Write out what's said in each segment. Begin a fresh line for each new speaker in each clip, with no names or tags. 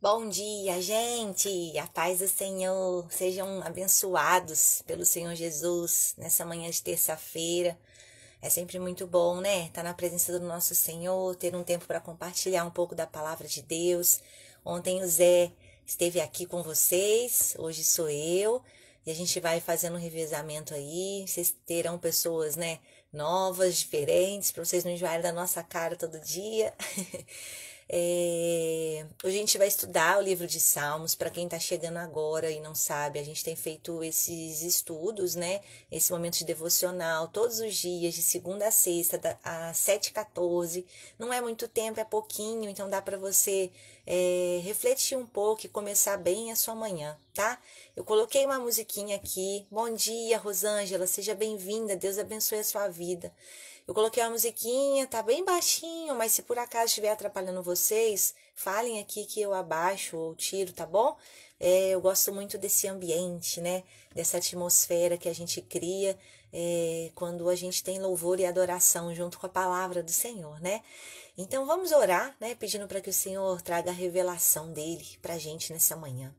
Bom dia, gente! A paz do Senhor. Sejam abençoados pelo Senhor Jesus nessa manhã de terça-feira. É sempre muito bom, né? Estar na presença do nosso Senhor, ter um tempo para compartilhar um pouco da palavra de Deus. Ontem o Zé esteve aqui com vocês, hoje sou eu. E a gente vai fazendo um revezamento aí. Vocês terão pessoas, né, novas, diferentes, para vocês não enjoarem da nossa cara todo dia. Hoje a gente vai estudar o livro de Salmos. Para quem está chegando agora e não sabe, a gente tem feito esses estudos, né? Esse momento de devocional todos os dias, de segunda a sexta, às 7h14. Não é muito tempo, é pouquinho, então dá para você refletir um pouco e começar bem a sua manhã, tá? Eu coloquei uma musiquinha aqui. Bom dia, Rosângela, seja bem-vinda. Deus abençoe a sua vida. Eu coloquei uma musiquinha, tá bem baixinho, mas se por acaso estiver atrapalhando vocês, falem aqui que eu abaixo ou tiro, tá bom? Eu gosto muito desse ambiente, né? Dessa atmosfera que a gente cria quando a gente tem louvor e adoração junto com a palavra do Senhor, né? Então vamos orar, né? Pedindo para que o Senhor traga a revelação dele pra gente nessa manhã.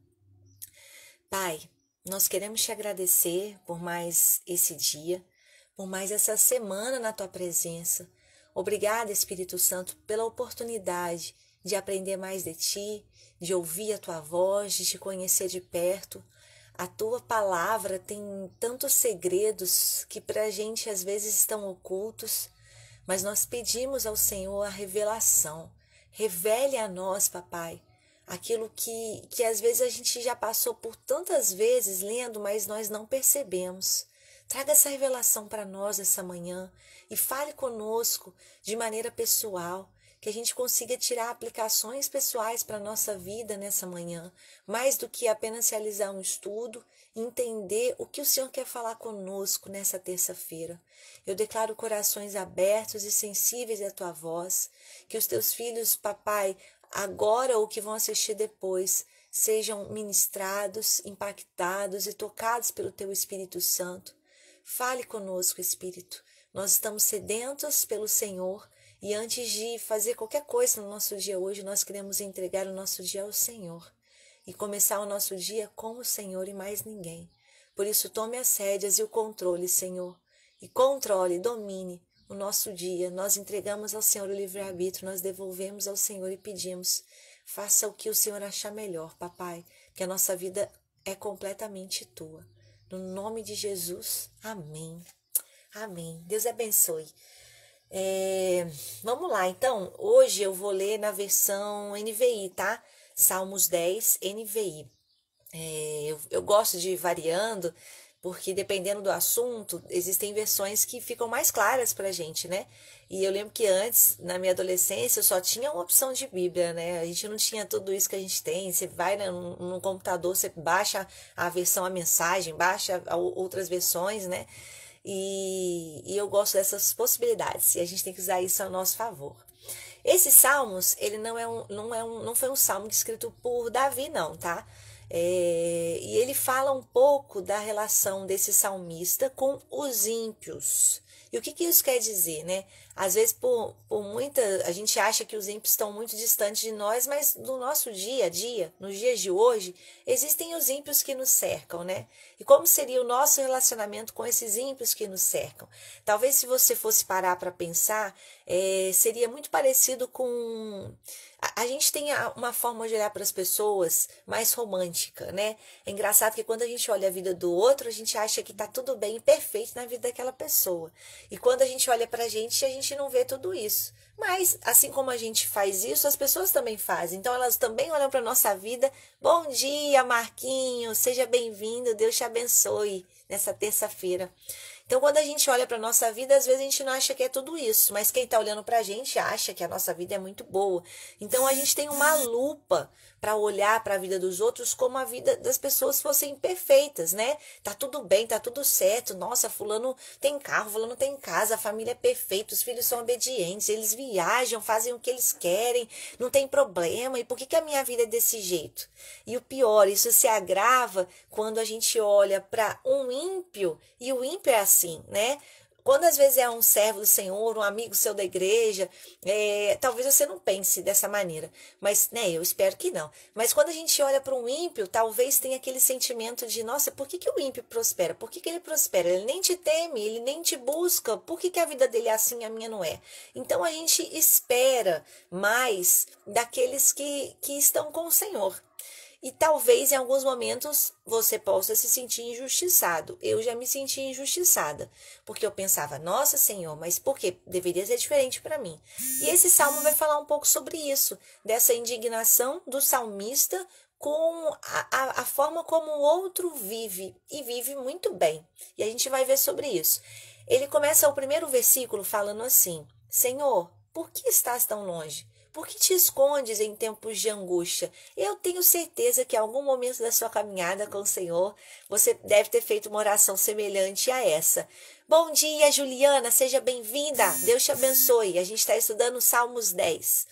Pai, nós queremos te agradecer por mais esse dia, por mais essa semana na tua presença. Obrigada, Espírito Santo, pela oportunidade de aprender mais de ti, de ouvir a tua voz, de te conhecer de perto. A tua palavra tem tantos segredos que para a gente às vezes estão ocultos, mas nós pedimos ao Senhor a revelação. Revele a nós, papai, aquilo que às vezes a gente já passou por tantas vezes lendo, mas nós não percebemos. Traga essa revelação para nós essa manhã e fale conosco de maneira pessoal, que a gente consiga tirar aplicações pessoais para a nossa vida nessa manhã, mais do que apenas realizar um estudo, entender o que o Senhor quer falar conosco nessa terça-feira. Eu declaro corações abertos e sensíveis à tua voz, que os teus filhos, papai, agora ou que vão assistir depois, sejam ministrados, impactados e tocados pelo teu Espírito Santo. Fale conosco, Espírito. Nós estamos sedentos pelo Senhor e antes de fazer qualquer coisa no nosso dia hoje, nós queremos entregar o nosso dia ao Senhor e começar o nosso dia com o Senhor e mais ninguém. Por isso, tome as rédeas e o controle, Senhor, e controle, domine o nosso dia. Nós entregamos ao Senhor o livre-arbítrio, nós devolvemos ao Senhor e pedimos, faça o que o Senhor achar melhor, papai, que a nossa vida é completamente tua. No nome de Jesus, amém. Amém. Deus abençoe. Vamos lá, então. Hoje eu vou ler na versão NVI, tá? Salmos 10, NVI. Eu gosto de ir variando, porque dependendo do assunto, existem versões que ficam mais claras pra gente, né? E eu lembro que antes, na minha adolescência, eu só tinha uma opção de Bíblia, né? A gente não tinha tudo isso que a gente tem. Você vai no computador, você baixa a versão, a mensagem, baixa outras versões, né? E eu gosto dessas possibilidades. E a gente tem que usar isso a nosso favor. Esse Salmos, ele não foi um salmo escrito por Davi, não, tá? E ele fala um pouco da relação desse salmista com os ímpios. E o que isso quer dizer, né? Às vezes, a gente acha que os ímpios estão muito distantes de nós, mas no nosso dia a dia, nos dias de hoje, existem os ímpios que nos cercam, né? E como seria o nosso relacionamento com esses ímpios que nos cercam? Talvez se você fosse parar para pensar, seria muito parecido com... A gente tem uma forma de olhar para as pessoas mais romântica, né? É engraçado que quando a gente olha a vida do outro, a gente acha que tá tudo bem e perfeito na vida daquela pessoa. E quando a gente olha pra gente, a gente não vê tudo isso. Mas, assim como a gente faz isso, as pessoas também fazem. Então, elas também olham para nossa vida. Bom dia, Marquinhos, seja bem-vindo, Deus te abençoe nessa terça-feira. Então, quando a gente olha para a nossa vida, às vezes a gente não acha que é tudo isso, mas quem está olhando para a gente acha que a nossa vida é muito boa. Então, a gente tem uma lupa para olhar para a vida dos outros como a vida das pessoas fossem perfeitas, né? Tá tudo bem, tá tudo certo. Nossa, fulano tem carro, fulano tem casa, a família é perfeita, os filhos são obedientes, eles viajam, fazem o que eles querem, não tem problema. E por que a minha vida é desse jeito? E o pior, isso se agrava quando a gente olha para um ímpio, e o ímpio é assim, né? Quando às vezes é um servo do Senhor, um amigo seu da igreja, talvez você não pense dessa maneira, mas, né, eu espero que não. Mas quando a gente olha para um ímpio, talvez tenha aquele sentimento de, nossa, por que o ímpio prospera? Por que ele prospera? Ele nem te teme, ele nem te busca, por que a vida dele é assim e a minha não é? Então a gente espera mais daqueles que estão com o Senhor. E talvez em alguns momentos você possa se sentir injustiçado. Eu já me senti injustiçada, porque eu pensava, nossa Senhor, mas por quê? Deveria ser diferente para mim. E esse salmo vai falar um pouco sobre isso, dessa indignação do salmista com a forma como o outro vive, e vive muito bem. E a gente vai ver sobre isso. Ele começa o primeiro versículo falando assim, Senhor, por que estás tão longe? Por que te escondes em tempos de angústia? Eu tenho certeza que em algum momento da sua caminhada com o Senhor, você deve ter feito uma oração semelhante a essa. Bom dia, Juliana, seja bem-vinda. Deus te abençoe. A gente está estudando Salmos 10.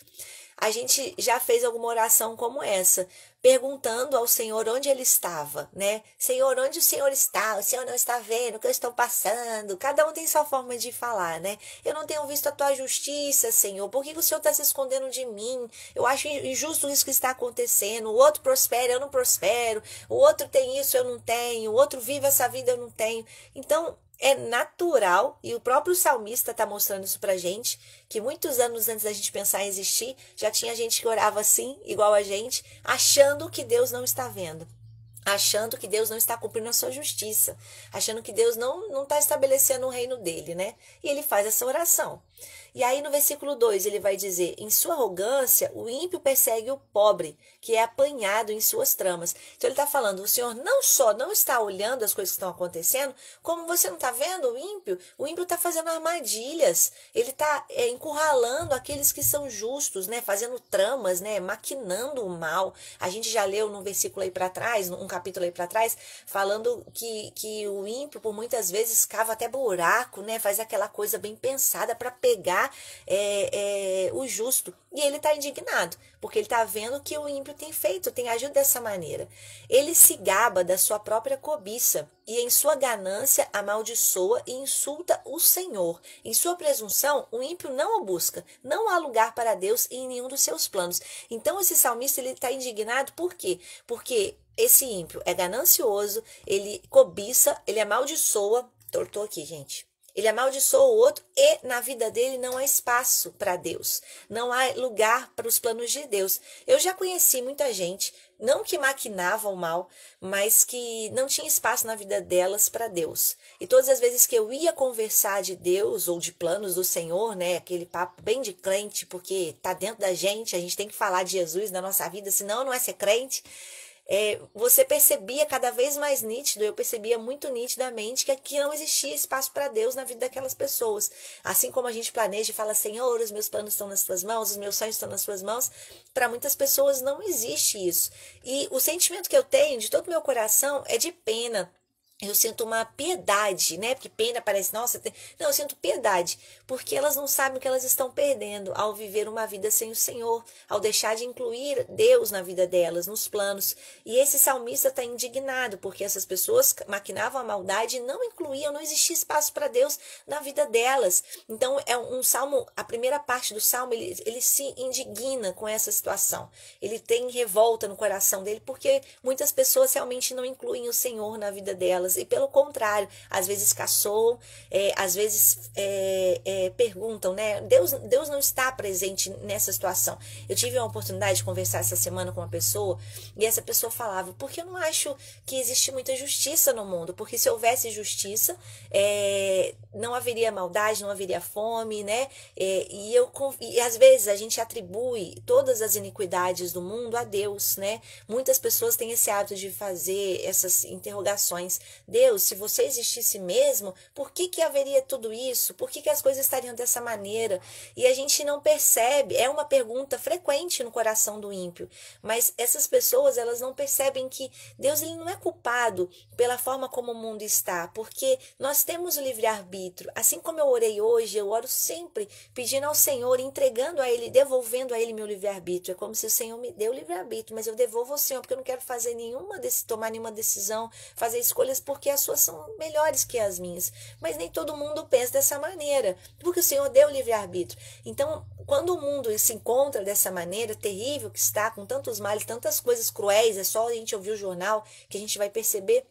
A gente já fez alguma oração como essa, perguntando ao Senhor onde ele estava, né? Senhor, onde o Senhor está? O Senhor não está vendo o que eu estou passando? Cada um tem sua forma de falar, né? Eu não tenho visto a tua justiça, Senhor. Por que o Senhor está se escondendo de mim? Eu acho injusto isso que está acontecendo. O outro prospera, eu não prospero. O outro tem isso, eu não tenho. O outro vive essa vida, eu não tenho. Então, é natural, e o próprio salmista está mostrando isso pra gente, que muitos anos antes da gente pensar em existir, já tinha gente que orava assim, igual a gente, achando que Deus não está vendo, achando que Deus não está cumprindo a sua justiça, achando que Deus não está estabelecendo o reino dele, né? E ele faz essa oração. E aí no versículo 2 ele vai dizer, em sua arrogância o ímpio persegue o pobre, que é apanhado em suas tramas. Então ele está falando, o Senhor não só não está olhando as coisas que estão acontecendo, como você não está vendo o ímpio está fazendo armadilhas, ele está encurralando aqueles que são justos, né? Fazendo tramas, né? Maquinando o mal. A gente já leu num versículo aí para trás, num capítulo aí para trás, falando que o ímpio por muitas vezes cava até buraco, né? Faz aquela coisa bem pensada para pegar o justo. E ele está indignado, porque ele está vendo que o ímpio tem feito, tem agido dessa maneira. Ele se gaba da sua própria cobiça e em sua ganância amaldiçoa e insulta o Senhor. Em sua presunção, o ímpio não o busca. Não há lugar para Deus em nenhum dos seus planos. Então esse salmista ele está indignado por quê? Porque esse ímpio é ganancioso, ele cobiça, ele amaldiçoa. Tô aqui, gente. Ele amaldiçoa o outro e na vida dele não há espaço para Deus. Não há lugar para os planos de Deus. Eu já conheci muita gente, não que maquinava o mal, mas que não tinha espaço na vida delas para Deus. E todas as vezes que eu ia conversar de Deus ou de planos do Senhor, né, aquele papo bem de crente, porque tá dentro da gente, a gente tem que falar de Jesus na nossa vida, senão não é ser crente. Você percebia cada vez mais nítido, eu percebia muito nitidamente que aqui não existia espaço para Deus na vida daquelas pessoas. Assim como a gente planeja e fala, Senhor, os meus planos estão nas tuas mãos, os meus sonhos estão nas tuas mãos, para muitas pessoas não existe isso. E o sentimento que eu tenho de todo o meu coração é de pena. Eu sinto uma piedade, né? Porque pena parece, nossa, não, eu sinto piedade, porque elas não sabem o que elas estão perdendo ao viver uma vida sem o Senhor, ao deixar de incluir Deus na vida delas, nos planos. E esse salmista está indignado, porque essas pessoas maquinavam a maldade e não incluíam, não existia espaço para Deus na vida delas. Então, é um salmo, a primeira parte do salmo, ele se indigna com essa situação. Ele tem revolta no coração dele, porque muitas pessoas realmente não incluem o Senhor na vida delas. E pelo contrário, às vezes caçoam, às vezes perguntam, né? Deus não está presente nessa situação. Eu tive a oportunidade de conversar essa semana com uma pessoa e essa pessoa falava, porque eu não acho que existe muita justiça no mundo, porque se houvesse justiça, não haveria maldade, não haveria fome, né? E às vezes a gente atribui todas as iniquidades do mundo a Deus, né? Muitas pessoas têm esse hábito de fazer essas interrogações. Deus, se você existisse mesmo, por que haveria tudo isso? Por que as coisas estariam dessa maneira? E a gente não percebe, é uma pergunta frequente no coração do ímpio, mas essas pessoas, elas não percebem que Deus, ele não é culpado pela forma como o mundo está, porque nós temos o livre-arbítrio. Assim como eu orei hoje, eu oro sempre pedindo ao Senhor, entregando a Ele, devolvendo a Ele meu livre-arbítrio. É como se o Senhor me deu o livre-arbítrio, mas eu devolvo ao Senhor, porque eu não quero fazer tomar nenhuma decisão, fazer escolhas, porque as suas são melhores que as minhas. Mas nem todo mundo pensa dessa maneira, porque o Senhor deu o livre-arbítrio. Então, quando o mundo se encontra dessa maneira terrível que está, com tantos males, tantas coisas cruéis, é só a gente ouvir o jornal que a gente vai perceber,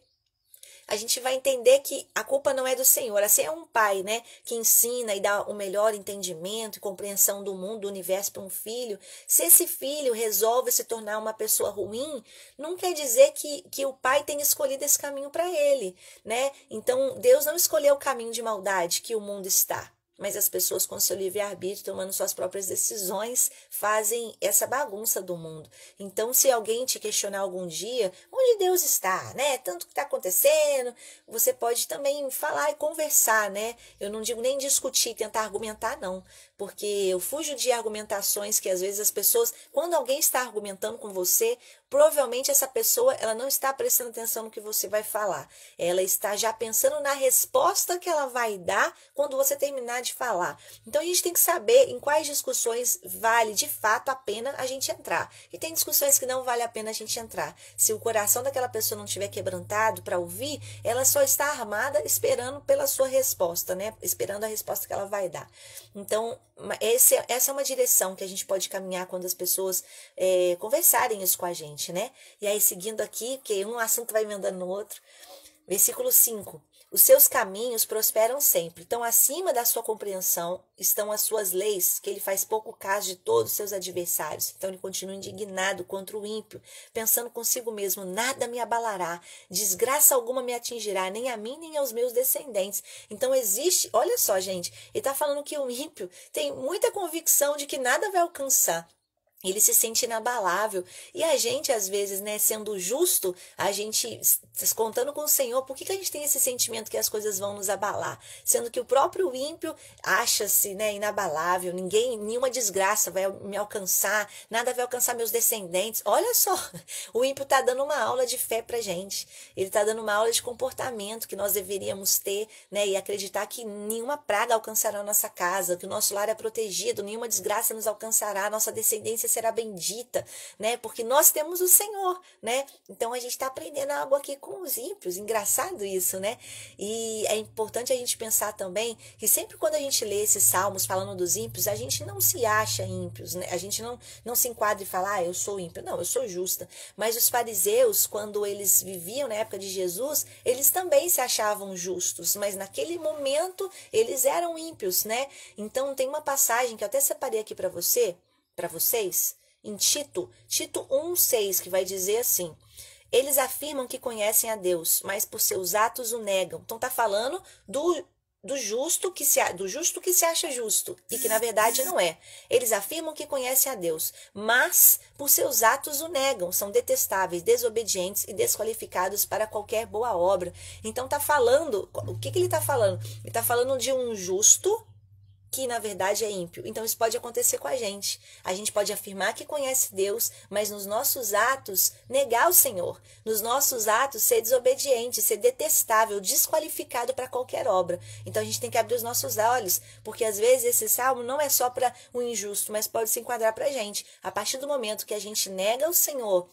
a gente vai entender que a culpa não é do Senhor. Assim é um pai, né, que ensina e dá o melhor entendimento e compreensão do mundo, do universo para um filho. Se esse filho resolve se tornar uma pessoa ruim, não quer dizer que o pai tenha escolhido esse caminho para ele, né? Então, Deus não escolheu o caminho de maldade que o mundo está. Mas as pessoas, com seu livre-arbítrio, tomando suas próprias decisões, fazem essa bagunça do mundo. Então, se alguém te questionar algum dia, onde Deus está, né? Tanto que está acontecendo, você pode também falar e conversar, né? Eu não digo nem discutir, tentar argumentar, não. Porque eu fujo de argumentações que, às vezes, as pessoas, quando alguém está argumentando com você, provavelmente essa pessoa, ela não está prestando atenção no que você vai falar. Ela está já pensando na resposta que ela vai dar quando você terminar de falar. Então, a gente tem que saber em quais discussões vale, de fato, a pena a gente entrar. E tem discussões que não vale a pena a gente entrar. Se o coração daquela pessoa não estiver quebrantado para ouvir, ela só está armada esperando pela sua resposta, né? Esperando a resposta que ela vai dar. Então, essa é uma direção que a gente pode caminhar quando as pessoas conversarem isso com a gente, né? E aí, seguindo aqui, que um assunto vai emendando no outro, versículo 5. Os seus caminhos prosperam sempre. Então, acima da sua compreensão estão as suas leis, que ele faz pouco caso de todos os seus adversários. Então, ele continua indignado contra o ímpio, pensando consigo mesmo, nada me abalará, desgraça alguma me atingirá, nem a mim, nem aos meus descendentes. Então, existe, olha só, gente, ele está falando que o ímpio tem muita convicção de que nada vai alcançar. Ele se sente inabalável. E a gente, às vezes, né, sendo justo, a gente, contando com o Senhor, por que a gente tem esse sentimento que as coisas vão nos abalar? Sendo que o próprio ímpio acha-se, né, inabalável, nenhuma desgraça vai me alcançar, nada vai alcançar meus descendentes. Olha só, o ímpio está dando uma aula de fé pra gente. Ele está dando uma aula de comportamento que nós deveríamos ter, né, e acreditar que nenhuma praga alcançará a nossa casa, que o nosso lar é protegido, nenhuma desgraça nos alcançará, a nossa descendência será bendita, né? Porque nós temos o Senhor, né? Então a gente está aprendendo algo aqui com os ímpios. Engraçado isso, né? E é importante a gente pensar também que sempre quando a gente lê esses salmos falando dos ímpios, a gente não se acha ímpios, né? A gente não se enquadra e fala, eu sou ímpio. Não, eu sou justa. Mas os fariseus, quando eles viviam na época de Jesus, eles também se achavam justos, mas naquele momento eles eram ímpios, né? Então tem uma passagem que eu até separei aqui para vocês, em Tito 1:6, que vai dizer assim: eles afirmam que conhecem a Deus, mas por seus atos o negam. Então tá falando do justo que se acha justo e que na verdade não é. Eles afirmam que conhecem a Deus, mas por seus atos o negam, são detestáveis, desobedientes e desqualificados para qualquer boa obra. Então tá falando, o que ele tá falando? Ele tá falando de um justo que na verdade é ímpio. Então isso pode acontecer com a gente. A gente pode afirmar que conhece Deus, mas nos nossos atos negar o Senhor. Nos nossos atos ser desobediente, ser detestável, desqualificado para qualquer obra. Então a gente tem que abrir os nossos olhos, porque às vezes esse salmo não é só para o injusto, mas pode se enquadrar para a gente. A partir do momento que a gente nega o Senhor,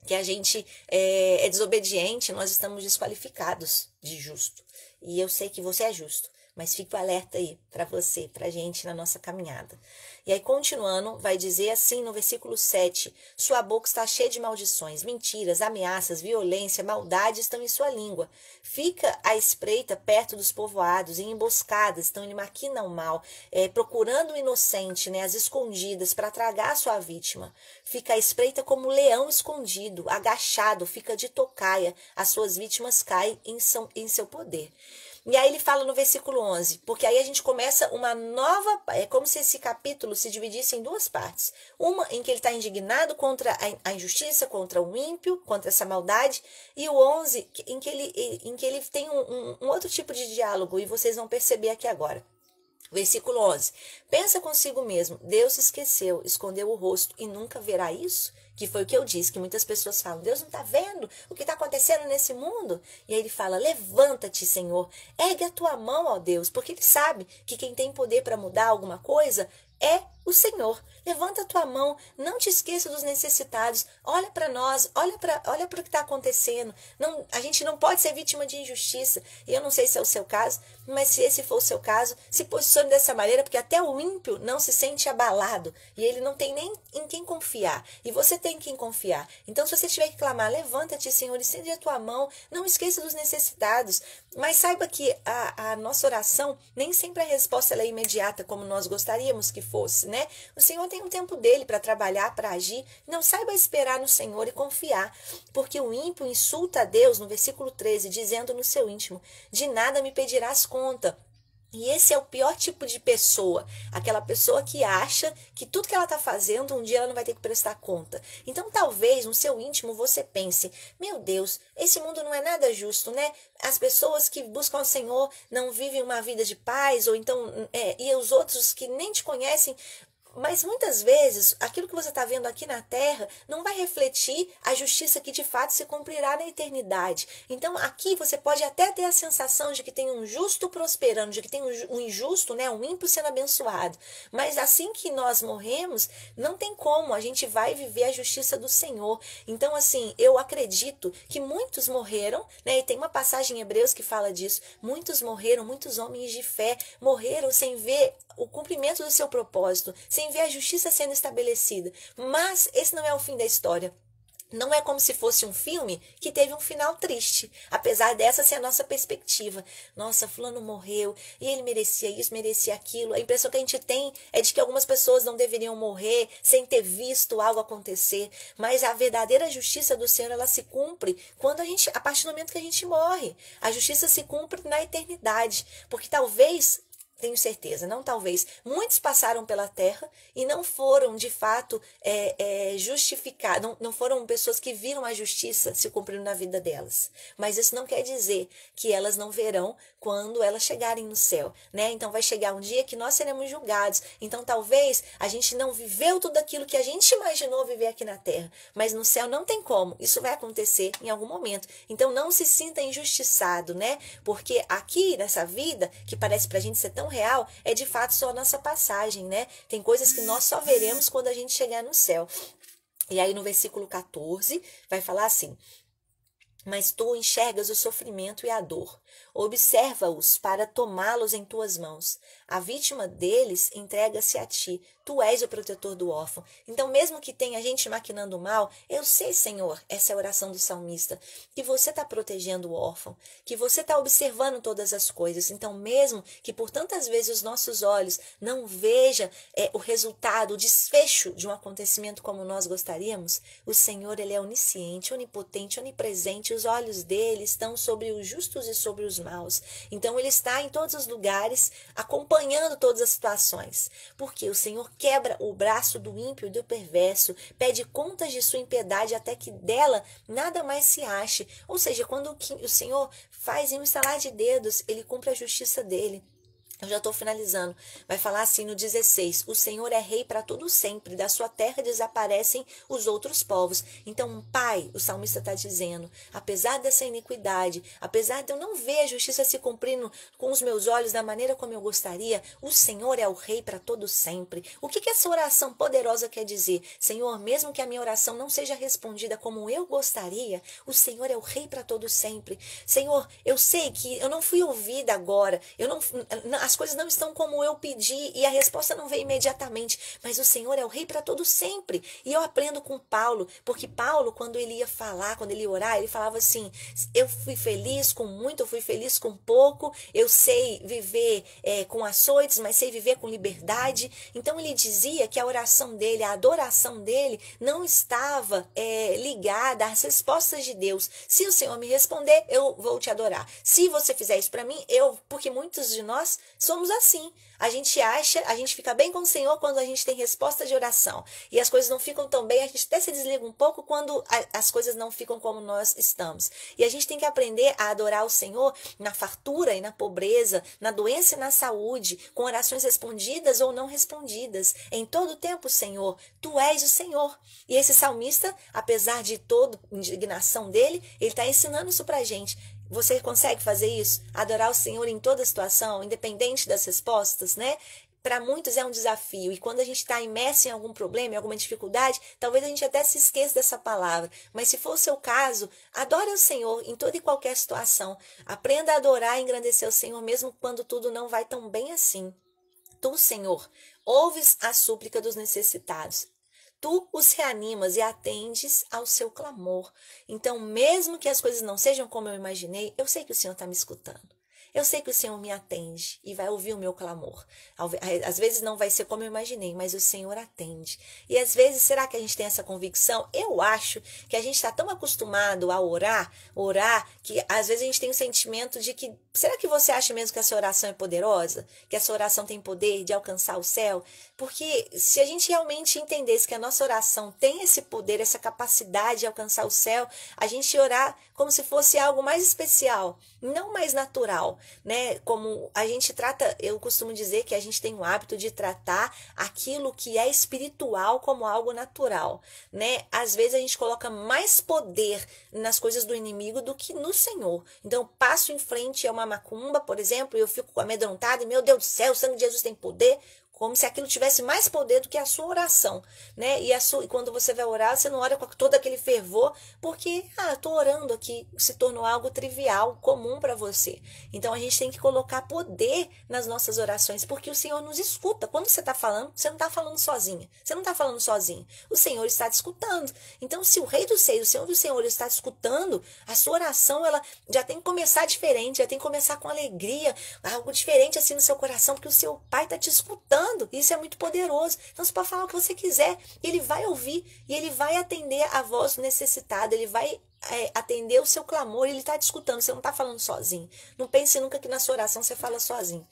que a gente é desobediente, nós estamos desqualificados de justo. E eu sei que você é justo. Mas fica o alerta aí para você, para a gente na nossa caminhada. E aí, continuando, vai dizer assim no versículo 7, sua boca está cheia de maldições, mentiras, ameaças, violência, maldade estão em sua língua. Fica à espreita perto dos povoados, em emboscadas, então ele maquina o mal, procurando o inocente, né, as escondidas, para tragar a sua vítima. Fica à espreita como um leão escondido, agachado, fica de tocaia, as suas vítimas caem em seu poder. E aí ele fala no versículo 11, porque aí a gente começa uma nova, é como se esse capítulo se dividisse em duas partes. Uma em que ele está indignado contra a injustiça, contra o ímpio, contra essa maldade, e o 11 em que ele tem um outro tipo de diálogo, e vocês vão perceber aqui agora. Versículo 11. Pensa consigo mesmo, Deus se esqueceu, escondeu o rosto e nunca verá isso? Que foi o que eu disse, que muitas pessoas falam, Deus não está vendo o que está acontecendo nesse mundo? E aí ele fala, levanta-te, Senhor, ergue a tua mão, ó Deus, porque ele sabe que quem tem poder para mudar alguma coisa é o Senhor. Levanta a tua mão, não te esqueça dos necessitados, olha para nós, olha para o que está acontecendo. Não, a gente não pode ser vítima de injustiça. E eu não sei se é o seu caso, mas se esse for o seu caso, se posicione dessa maneira, porque até o ímpio não se sente abalado e ele não tem nem em quem confiar. E você tem em quem confiar. Então, se você tiver que clamar, levanta-te, Senhor, estende a tua mão, não esqueça dos necessitados. Mas saiba que a nossa oração, nem sempre a resposta ela é imediata, como nós gostaríamos que fosse, né? O Senhor tem um tempo dele para trabalhar, para agir. Não, saiba esperar no Senhor e confiar, porque o ímpio insulta a Deus, no versículo 13, dizendo no seu íntimo, de nada me pedirás conta. E esse é o pior tipo de pessoa, aquela pessoa que acha que tudo que ela está fazendo, um dia ela não vai ter que prestar conta. Então, talvez no seu íntimo você pense, meu Deus, esse mundo não é nada justo, né? As pessoas que buscam o Senhor não vivem uma vida de paz, ou então, e os outros que nem te conhecem. Mas muitas vezes, aquilo que você está vendo aqui na Terra não vai refletir a justiça que de fato se cumprirá na eternidade. Então, aqui você pode até ter a sensação de que tem um justo prosperando, de que tem um injusto, né, um ímpio sendo abençoado. Mas assim que nós morremos, não tem como, a gente vai viver a justiça do Senhor. Então, assim, eu acredito que muitos morreram, né, e tem uma passagem em Hebreus que fala disso. Muitos morreram, muitos homens de fé morreram sem ver o cumprimento do seu propósito, sem ver a justiça sendo estabelecida. Mas esse não é o fim da história. Não é como se fosse um filme que teve um final triste, apesar dessa ser a nossa perspectiva. Nossa, fulano morreu e ele merecia isso, merecia aquilo. A impressão que a gente tem é de que algumas pessoas não deveriam morrer sem ter visto algo acontecer. Mas a verdadeira justiça do Senhor, ela se cumpre a partir do momento que a gente morre. A justiça se cumpre na eternidade, porque talvez, tenho certeza, não talvez, muitos passaram pela terra e não foram de fato justificados, não foram pessoas que viram a justiça se cumprindo na vida delas. Mas isso não quer dizer que elas não verão quando elas chegarem no céu, né? Então vai chegar um dia que nós seremos julgados. Então talvez a gente não viveu tudo aquilo que a gente imaginou viver aqui na terra, mas no céu não tem como. Isso vai acontecer em algum momento. Então não se sinta injustiçado, né? Porque aqui nessa vida, que parece pra gente ser tão real, é de fato só a nossa passagem, né? Tem coisas que nós só veremos quando a gente chegar no céu. E aí no versículo 14 vai falar assim: mas tu enxergas o sofrimento e a dor, observa-os para tomá-los em tuas mãos. A vítima deles entrega-se a ti. Tu és o protetor do órfão. Então, mesmo que tenha gente maquinando mal, eu sei, Senhor, essa é a oração do salmista, que você está protegendo o órfão, que você está observando todas as coisas. Então, mesmo que por tantas vezes os nossos olhos não vejam o resultado, o desfecho de um acontecimento como nós gostaríamos, o Senhor, ele é onisciente, onipotente, onipresente. Os olhos dele estão sobre os justos e sobre os maus. Então, ele está em todos os lugares, acompanhando todas as situações. Porque o Senhor quebra o braço do ímpio e do perverso, pede contas de sua impiedade até que dela nada mais se ache. Ou seja, quando o Senhor faz em um estalar de dedos, ele cumpre a justiça dele. Eu já estou finalizando. Vai falar assim no 16. O Senhor é rei para todo sempre. Da sua terra desaparecem os outros povos. Então, Pai, o salmista está dizendo, apesar dessa iniquidade, apesar de eu não ver a justiça se cumprindo com os meus olhos da maneira como eu gostaria, o Senhor é o rei para todo sempre. O que essa oração poderosa quer dizer? Senhor, mesmo que a minha oração não seja respondida como eu gostaria, o Senhor é o rei para todo sempre. Senhor, eu sei que eu não fui ouvida agora. As coisas não estão como eu pedi e a resposta não veio imediatamente, mas o Senhor é o rei para todo sempre. E eu aprendo com Paulo, porque Paulo, quando ele ia falar, quando ele ia orar, ele falava assim, eu fui feliz com muito, eu fui feliz com pouco, eu sei viver com açoites, mas sei viver com liberdade. Então ele dizia que a oração dele, a adoração dele não estava ligada às respostas de Deus. Se o Senhor me responder, eu vou te adorar. Se você fizer isso para mim, porque muitos de nós somos assim. A gente fica bem com o Senhor quando a gente tem resposta de oração. E as coisas não ficam tão bem, a gente até se desliga um pouco quando as coisas não ficam como nós estamos. E a gente tem que aprender a adorar o Senhor na fartura e na pobreza, na doença e na saúde, com orações respondidas ou não respondidas. Em todo tempo, Senhor, Tu és o Senhor. E esse salmista, apesar de toda a indignação dele, ele está ensinando isso pra gente. Você consegue fazer isso? Adorar o Senhor em toda situação, independente das respostas, né? Para muitos é um desafio. E quando a gente está imerso em algum problema, em alguma dificuldade, talvez a gente até se esqueça dessa palavra. Mas se for o seu caso, adore o Senhor em toda e qualquer situação. Aprenda a adorar e engrandecer o Senhor, mesmo quando tudo não vai tão bem assim. Tu, Senhor, ouves a súplica dos necessitados. Tu os reanimas e atendes ao seu clamor. Então, mesmo que as coisas não sejam como eu imaginei, eu sei que o Senhor está me escutando. Eu sei que o Senhor me atende e vai ouvir o meu clamor. Às vezes não vai ser como eu imaginei, mas o Senhor atende. E às vezes, será que a gente tem essa convicção? Eu acho que a gente está tão acostumado a orar, que às vezes a gente tem o sentimento de que, será que você acha mesmo que essa oração é poderosa? Que essa oração tem poder de alcançar o céu? Porque se a gente realmente entendesse que a nossa oração tem esse poder, essa capacidade de alcançar o céu, a gente ia orar como se fosse algo mais especial, não mais natural, né? Como a gente trata, eu costumo dizer que a gente tem o hábito de tratar aquilo que é espiritual como algo natural, né? Às vezes a gente coloca mais poder nas coisas do inimigo do que no Senhor. Então, eu passo em frente a uma macumba, por exemplo, e eu fico amedrontada e, meu Deus do céu, o sangue de Jesus tem poder, como se aquilo tivesse mais poder do que a sua oração, né? E quando você vai orar, você não ora com todo aquele fervor, porque, tô orando aqui, se tornou algo trivial, comum para você. Então, a gente tem que colocar poder nas nossas orações, porque o Senhor nos escuta. Quando você está falando, você não está falando sozinha, você não está falando sozinho. O Senhor está te escutando. Então, se o Rei dos Reis, o Senhor do Senhor está te escutando, a sua oração, ela já tem que começar diferente, já tem que começar com alegria, algo diferente assim no seu coração, porque o seu Pai está te escutando. Isso é muito poderoso. Então você pode falar o que você quiser, ele vai ouvir e ele vai atender a voz do necessitado, ele vai atender o seu clamor, ele está te escutando, você não está falando sozinho. Não pense nunca que na sua oração você fala sozinho.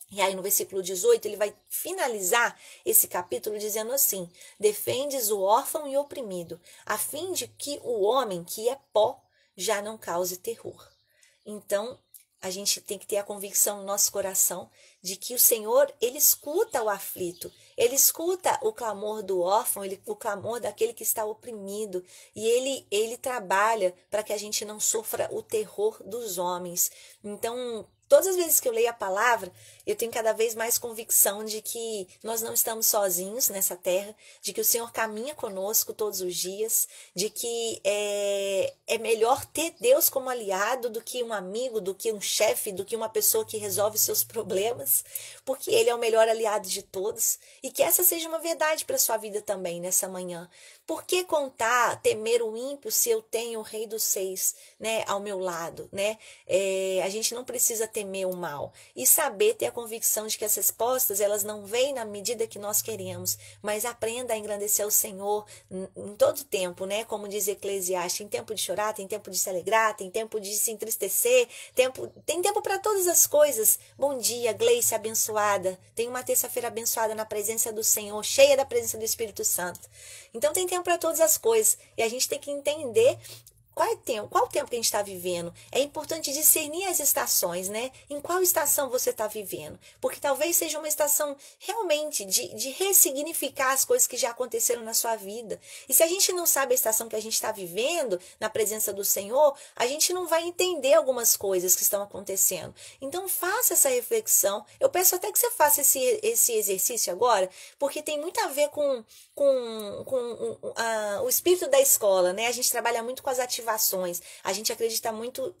E aí no versículo 18 ele vai finalizar esse capítulo dizendo assim: defendes o órfão e oprimido, a fim de que o homem que é pó já não cause terror. Então, a gente tem que ter a convicção no nosso coração de que o Senhor, ele escuta o aflito, ele escuta o clamor do órfão, o clamor daquele que está oprimido, e ele trabalha para que a gente não sofra o terror dos homens. Então, todas as vezes que eu leio a palavra, eu tenho cada vez mais convicção de que nós não estamos sozinhos nessa terra, de que o Senhor caminha conosco todos os dias, de que é melhor ter Deus como aliado do que um amigo, do que um chefe, do que uma pessoa que resolve seus problemas, porque Ele é o melhor aliado de todos. E que essa seja uma verdade para a sua vida também nessa manhã. Por que contar, temer o ímpio se eu tenho o Rei dos Seis, né, ao meu lado, né? A gente não precisa temer o mal e saber ter a convicção de que as respostas elas não vêm na medida que nós queremos, mas aprenda a engrandecer o Senhor em todo tempo, né? Como diz Eclesiastes, tem tempo de chorar, tem tempo de se alegrar, tem tempo de se entristecer, tem tempo para todas as coisas. Bom dia, Gleice abençoada. Tenha uma terça-feira abençoada na presença do Senhor, cheia da presença do Espírito Santo. Então tem tempo para todas as coisas e a gente tem que entender qual o tempo que a gente está vivendo. É importante discernir as estações, né? Em qual estação você está vivendo. Porque talvez seja uma estação realmente de ressignificar as coisas que já aconteceram na sua vida. E se a gente não sabe a estação que a gente está vivendo na presença do Senhor, a gente não vai entender algumas coisas que estão acontecendo. Então faça essa reflexão. Eu peço até que você faça esse exercício agora, porque tem muito a ver com o espírito da escola, né? A gente trabalha muito com as ativações. A gente acredita muito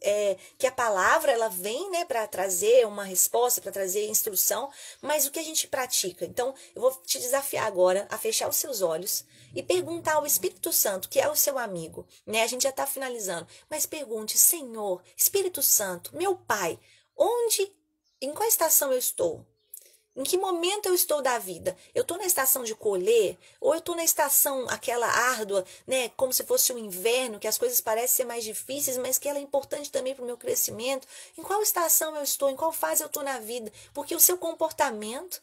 que a palavra ela vem, né, para trazer uma resposta, para trazer instrução, mas o que a gente pratica? Então, eu vou te desafiar agora a fechar os seus olhos e perguntar ao Espírito Santo, que é o seu amigo, né? A gente já está finalizando, mas pergunte: Senhor, Espírito Santo, meu Pai, em qual estação eu estou? Em que momento eu estou da vida? Eu estou na estação de colher? Ou eu estou na estação aquela árdua, né? Como se fosse um inverno, que as coisas parecem ser mais difíceis, mas que ela é importante também para o meu crescimento. Em qual estação eu estou? Em qual fase eu estou na vida? Porque o seu comportamento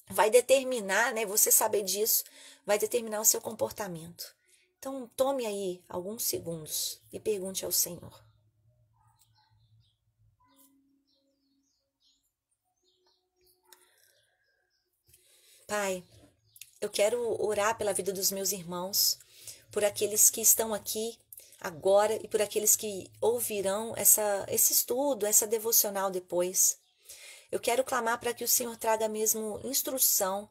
vai determinar, né? Você saber disso vai determinar o seu comportamento. Então, tome aí alguns segundos e pergunte ao Senhor. Pai, eu quero orar pela vida dos meus irmãos, por aqueles que estão aqui agora e por aqueles que ouvirão esse estudo, essa devocional depois. Eu quero clamar para que o Senhor traga mesmo instrução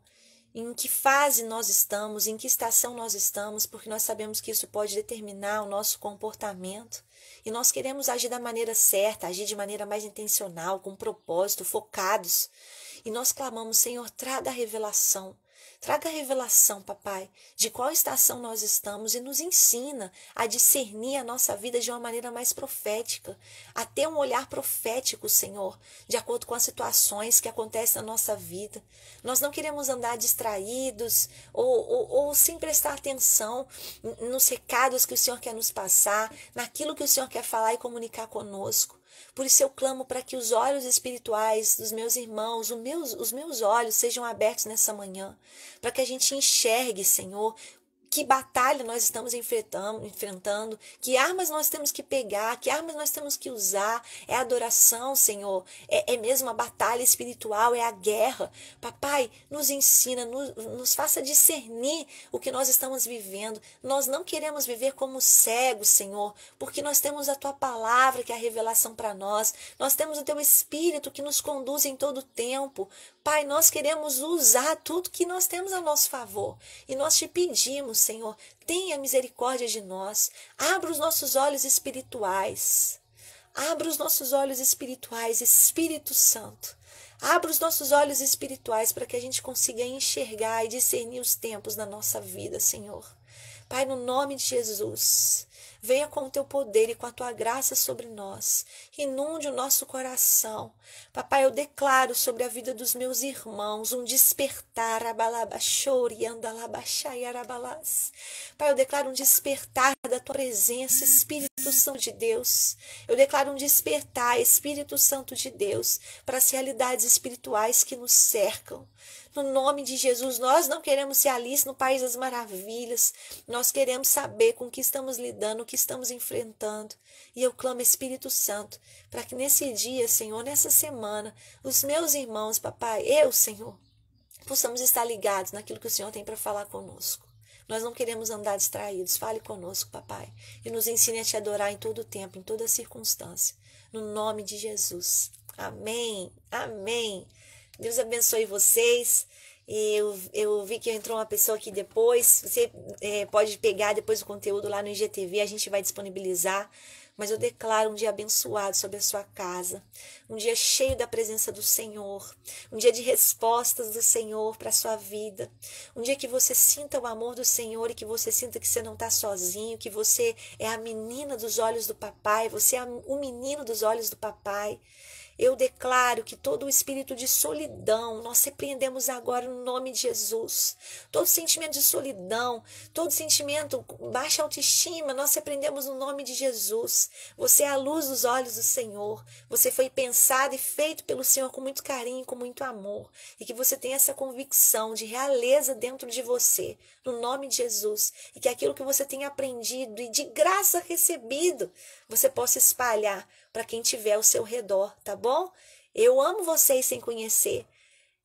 em que fase nós estamos, em que estação nós estamos, porque nós sabemos que isso pode determinar o nosso comportamento. E nós queremos agir da maneira certa, agir de maneira mais intencional, com propósito, focados. E nós clamamos, Senhor, traga a revelação. Traga a revelação, papai, de qual estação nós estamos e nos ensina a discernir a nossa vida de uma maneira mais profética, a ter um olhar profético, Senhor, de acordo com as situações que acontecem na nossa vida. Nós não queremos andar distraídos ou sem prestar atenção nos recados que o Senhor quer nos passar, naquilo que o Senhor quer falar e comunicar conosco. Por isso eu clamo para que os olhos espirituais dos meus irmãos, os meus olhos sejam abertos nessa manhã, para que a gente enxergue, Senhor, que batalha nós estamos enfrentando, que armas nós temos que pegar, que armas nós temos que usar. É a adoração, Senhor, é mesmo a batalha espiritual, é a guerra. Papai, nos ensina, nos faça discernir o que nós estamos vivendo. Nós não queremos viver como cegos, Senhor, porque nós temos a Tua palavra, que é a revelação para nós. Nós temos o Teu Espírito que nos conduz em todo o tempo. Pai, nós queremos usar tudo que nós temos a nosso favor. E nós te pedimos, Senhor, tenha misericórdia de nós. Abra os nossos olhos espirituais. Abra os nossos olhos espirituais, Espírito Santo. Abra os nossos olhos espirituais para que a gente consiga enxergar e discernir os tempos da nossa vida, Senhor. Pai, no nome de Jesus, venha com o Teu poder e com a Tua graça sobre nós. Inunde o nosso coração. Papai, eu declaro sobre a vida dos meus irmãos um despertar. Pai, eu declaro um despertar da Tua presença, Espírito Santo de Deus. Eu declaro um despertar, Espírito Santo de Deus, para as realidades espirituais que nos cercam. No nome de Jesus, nós não queremos ser Alice no País das Maravilhas. Nós queremos saber com o que estamos lidando, o que estamos enfrentando. E eu clamo, Espírito Santo, para que nesse dia, Senhor, nessa semana, os meus irmãos, papai, eu, Senhor, possamos estar ligados naquilo que o Senhor tem para falar conosco. Nós não queremos andar distraídos. Fale conosco, papai, e nos ensine a te adorar em todo o tempo, em toda circunstância. No nome de Jesus. Amém. Amém. Deus abençoe vocês. Eu vi que entrou uma pessoa aqui depois. Você pode pegar depois o conteúdo lá no IGTV, a gente vai disponibilizar. Mas eu declaro um dia abençoado sobre a sua casa, um dia cheio da presença do Senhor, um dia de respostas do Senhor para a sua vida, um dia que você sinta o amor do Senhor e que você sinta que você não está sozinho, que você é a menina dos olhos do papai, você é o menino dos olhos do papai. Eu declaro que todo o espírito de solidão, nós repreendemos agora no nome de Jesus. Todo sentimento de solidão, todo sentimento baixa autoestima, nós repreendemos no nome de Jesus. Você é a luz dos olhos do Senhor. Você foi pensado e feito pelo Senhor com muito carinho, com muito amor. E que você tenha essa convicção de realeza dentro de você, no nome de Jesus. E que aquilo que você tem aprendido e de graça recebido, você possa espalhar para quem tiver ao seu redor, tá bom? Eu amo vocês sem conhecer.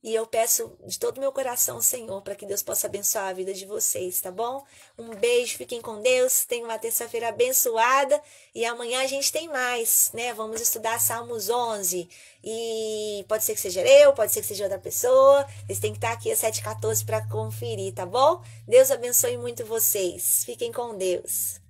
E eu peço de todo o meu coração, Senhor, para que Deus possa abençoar a vida de vocês, tá bom? Um beijo, fiquem com Deus. Tenham uma terça-feira abençoada. E amanhã a gente tem mais, né? Vamos estudar Salmos 11. E pode ser que seja eu, pode ser que seja outra pessoa. Vocês têm que estar aqui às 7h14 para conferir, tá bom? Deus abençoe muito vocês. Fiquem com Deus.